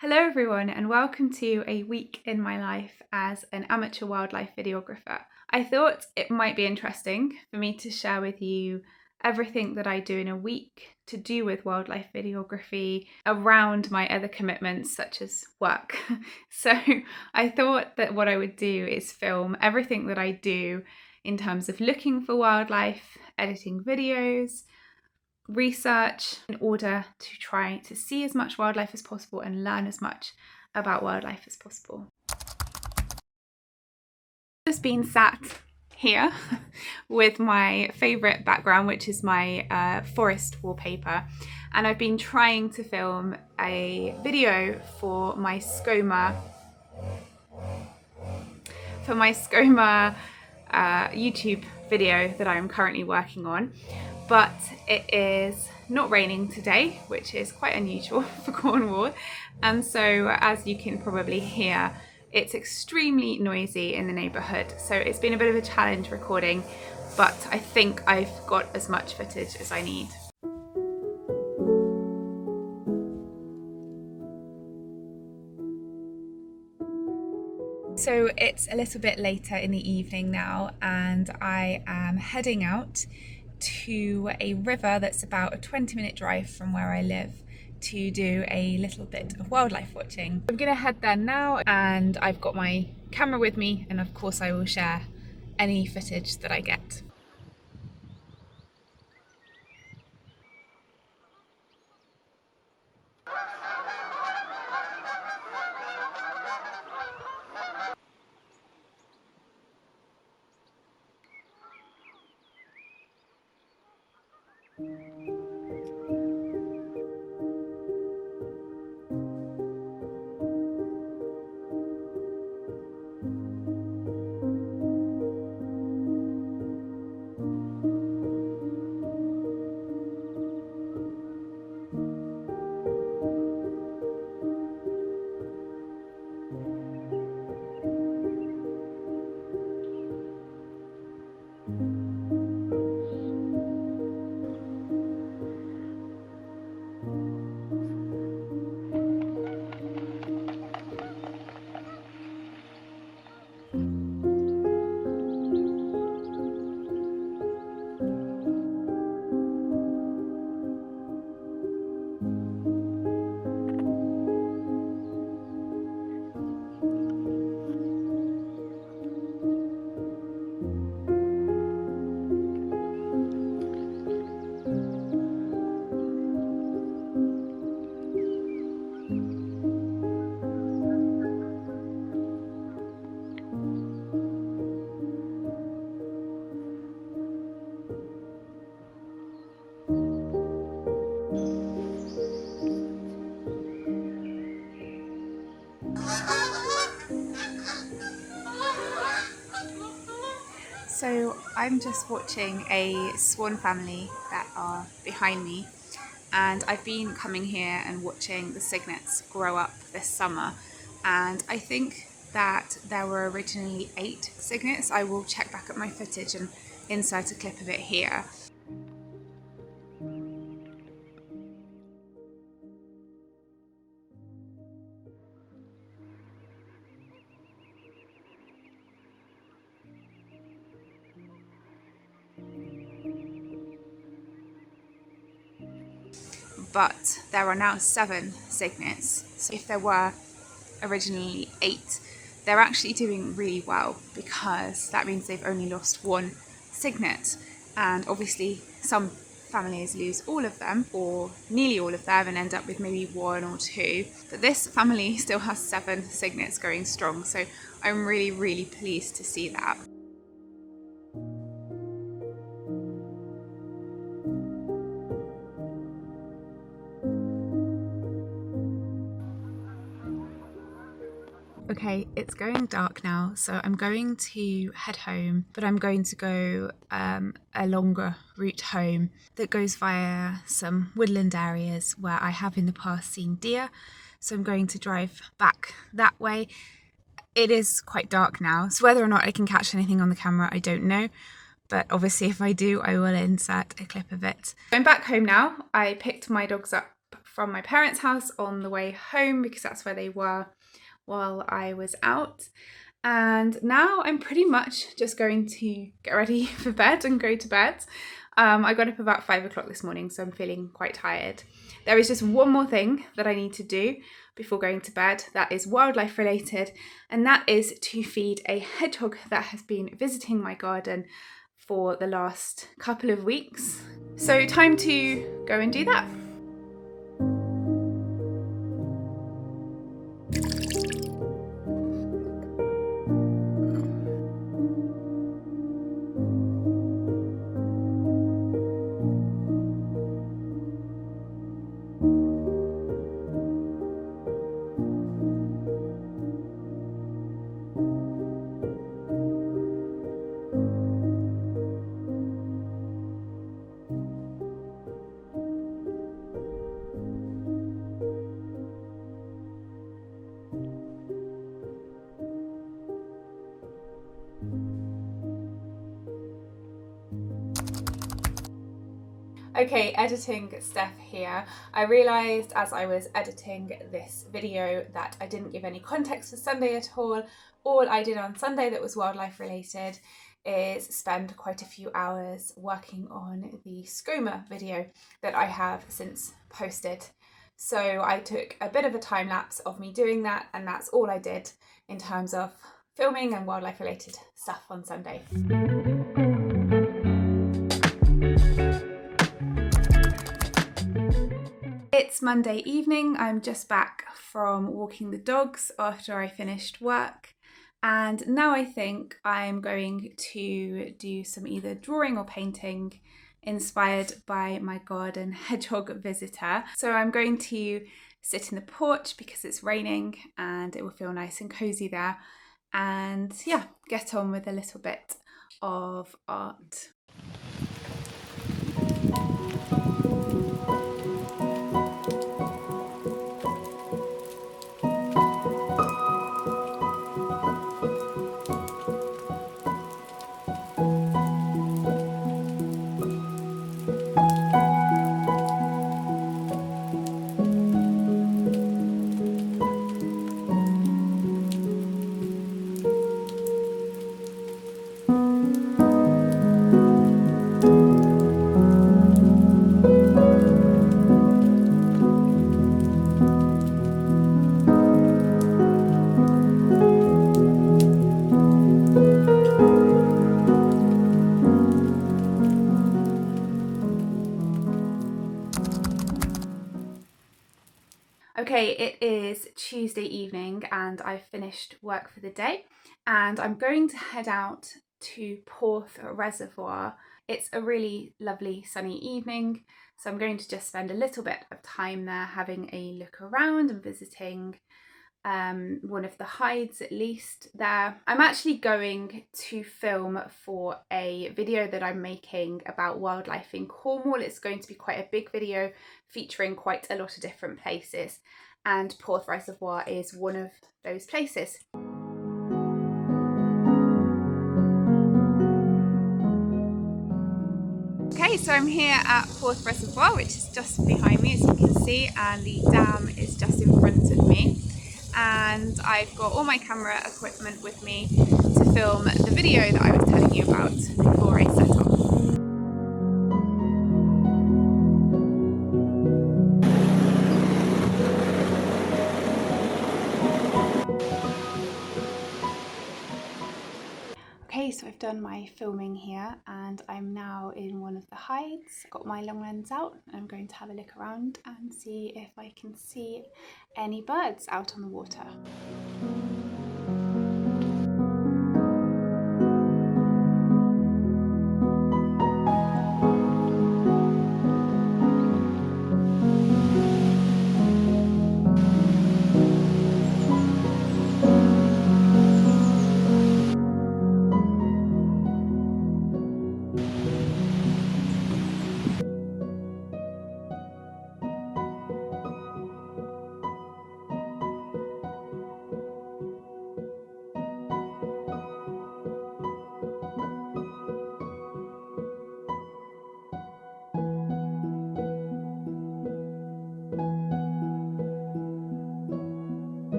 Hello everyone and welcome to a week in my life as an amateur wildlife videographer. I thought it might be interesting for me to share with you everything that I do in a week to do with wildlife videography around my other commitments such as work. So I thought that what I would do is film everything that I do in terms of looking for wildlife, editing videos, research in order to try to see as much wildlife as possible and learn as much about wildlife as possible. Just been sat here with my favourite background, which is my forest wallpaper, and I've been trying to film a video for my SCOMA YouTube video that I'm currently working on. But it is not raining today, which is quite unusual for Cornwall. And so, as you can probably hear, it's extremely noisy in the neighbourhood. So it's been a bit of a challenge recording, but I think I've got as much footage as I need. So it's a little bit later in the evening now, and I am heading out to a river that's about a 20-minute drive from where I live to do a little bit of wildlife watching. I'm gonna head there now, and I've got my camera with me, and of course I will share any footage that I get. So I'm just watching a swan family that are behind me, and I've been coming here and watching the cygnets grow up this summer, and I think that there were originally 8 cygnets. I will check back at my footage and insert a clip of it here. But there are now 7 cygnets. So if there were originally 8, they're actually doing really well, because that means they've only lost 1 cygnet. And obviously some families lose all of them, or nearly all of them, and end up with maybe 1 or 2. But this family still has 7 cygnets going strong, so I'm really pleased to see that. Okay, it's going dark now, so I'm going to head home, but I'm going to go a longer route home that goes via some woodland areas where I have in the past seen deer. So I'm going to drive back that way. It is quite dark now, so whether or not I can catch anything on the camera, I don't know. But obviously if I do, I will insert a clip of it. I'm back home now. I picked my dogs up from my parents' house on the way home because that's where they were while I was out. And now I'm pretty much just going to get ready for bed and go to bed. I got up about 5 o'clock this morning, so I'm feeling quite tired. There is just one more thing that I need to do before going to bed that is wildlife related, and that is to feed a hedgehog that has been visiting my garden for the last couple of weeks. So time to go and do that. Okay, editing Steph here. I realised as I was editing this video that I didn't give any context for Sunday at all. All I did on Sunday that was wildlife related is spend quite a few hours working on the skooma video that I have since posted. So I took a bit of a time lapse of me doing that, and that's all I did in terms of filming and wildlife related stuff on Sunday. It's Monday evening. I'm just back from walking the dogs after I finished work, and now I think I'm going to do some either drawing or painting inspired by my garden hedgehog visitor. So I'm going to sit in the porch because it's raining and it will feel nice and cozy there, and yeah, get on with a little bit of art. Okay, it is Tuesday evening and I've finished work for the day, and I'm going to head out to Porth Reservoir. It's a really lovely sunny evening, so I'm going to just spend a little bit of time there having a look around and visiting one of the hides at least there. I'm actually going to film for a video that I'm making about wildlife in Cornwall. It's going to be quite a big video featuring quite a lot of different places, and Porth Reservoir is one of those places. Okay, so I'm here at Porth Reservoir, which is just behind me as you can see, and the dam is just in front of me. And I've got all my camera equipment with me to film the video that I was telling you about before I set off. Okay, so I've done my filming here and I'm now in one of the hides. Got my long lens out and I'm going to have a look around and see if I can see any birds out on the water.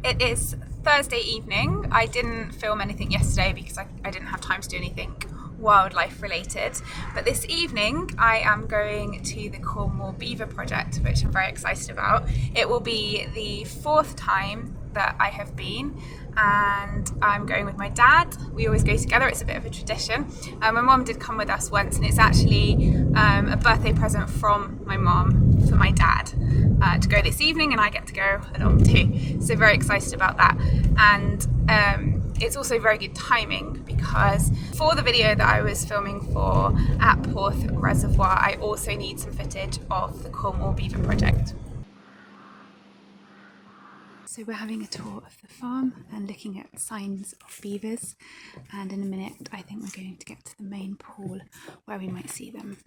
It is Thursday evening. I didn't film anything yesterday because I didn't have time to do anything wildlife related, but this evening I am going to the Cornwall Beaver Project, which I'm very excited about. It will be the 4th time that I have been, and I'm going with my dad. We always go together, it's a bit of a tradition. My mum did come with us once, and it's actually a birthday present from my mum for my dad to go this evening, and I get to go along too. So very excited about that. And it's also very good timing because for the video that I was filming for at Porth Reservoir, I also need some footage of the Cornwall Beaver Project. So we're having a tour of the farm and looking at signs of beavers, and in a minute I think we're going to get to the main pool where we might see them.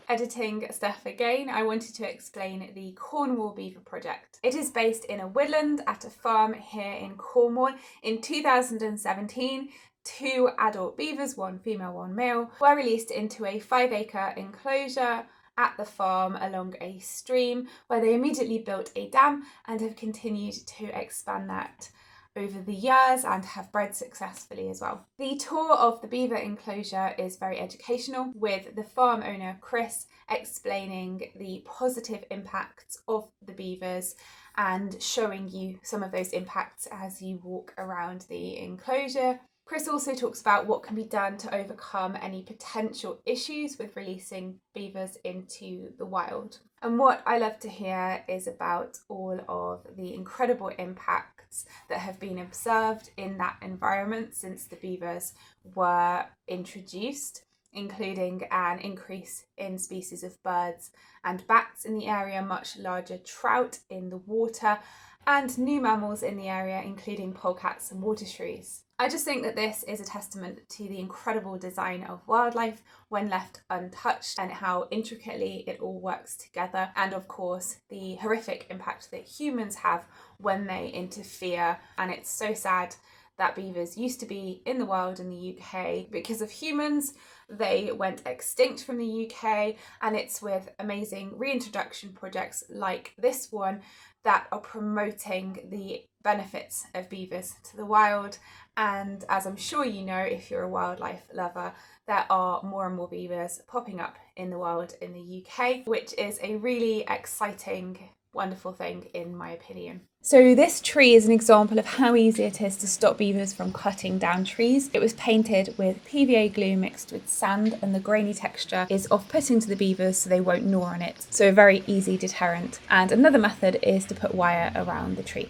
Editing stuff again, I wanted to explain the Cornwall Beaver Project. It is based in a woodland at a farm here in Cornwall. In 2017, 2 adult beavers, 1 female, 1 male, were released into a 5-acre enclosure at the farm along a stream, where they immediately built a dam and have continued to expand that over the years and have bred successfully as well. The tour of the beaver enclosure is very educational, with the farm owner Chris explaining the positive impacts of the beavers and showing you some of those impacts as you walk around the enclosure. Chris also talks about what can be done to overcome any potential issues with releasing beavers into the wild. And what I love to hear is about all of the incredible impacts that have been observed in that environment since the beavers were introduced, including an increase in species of birds and bats in the area, much larger trout in the water, and new mammals in the area, including polecats and water shrews. I just think that this is a testament to the incredible design of wildlife when left untouched, and how intricately it all works together, and of course the horrific impact that humans have when they interfere. And it's so sad that beavers used to be in the wild in the UK. Because of humans, they went extinct from the UK, and it's with amazing reintroduction projects like this one that are promoting the benefits of beavers to the wild. And as I'm sure you know, if you're a wildlife lover, there are more and more beavers popping up in the wild in the UK, which is a really exciting, wonderful thing in my opinion. So this tree is an example of how easy it is to stop beavers from cutting down trees. It was painted with PVA glue mixed with sand, and the grainy texture is off-putting to the beavers, so they won't gnaw on it. So a very easy deterrent. And another method is to put wire around the tree.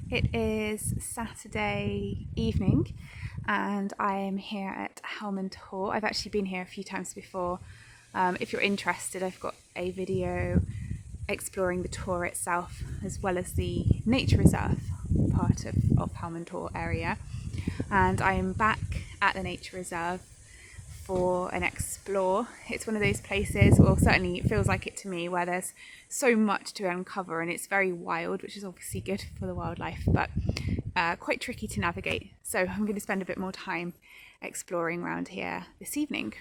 It is Saturday evening and I am here at Helmond Tor. I've actually been here a few times before. If you're interested, I've got a video exploring the tour itself as well as the nature reserve part of Helmond Tor area. And I am back at the nature reserve for an explore. It's one of those places, well certainly it feels like it to me, where there's so much to uncover and it's very wild, which is obviously good for the wildlife, but quite tricky to navigate. So I'm going to spend a bit more time exploring around here this evening.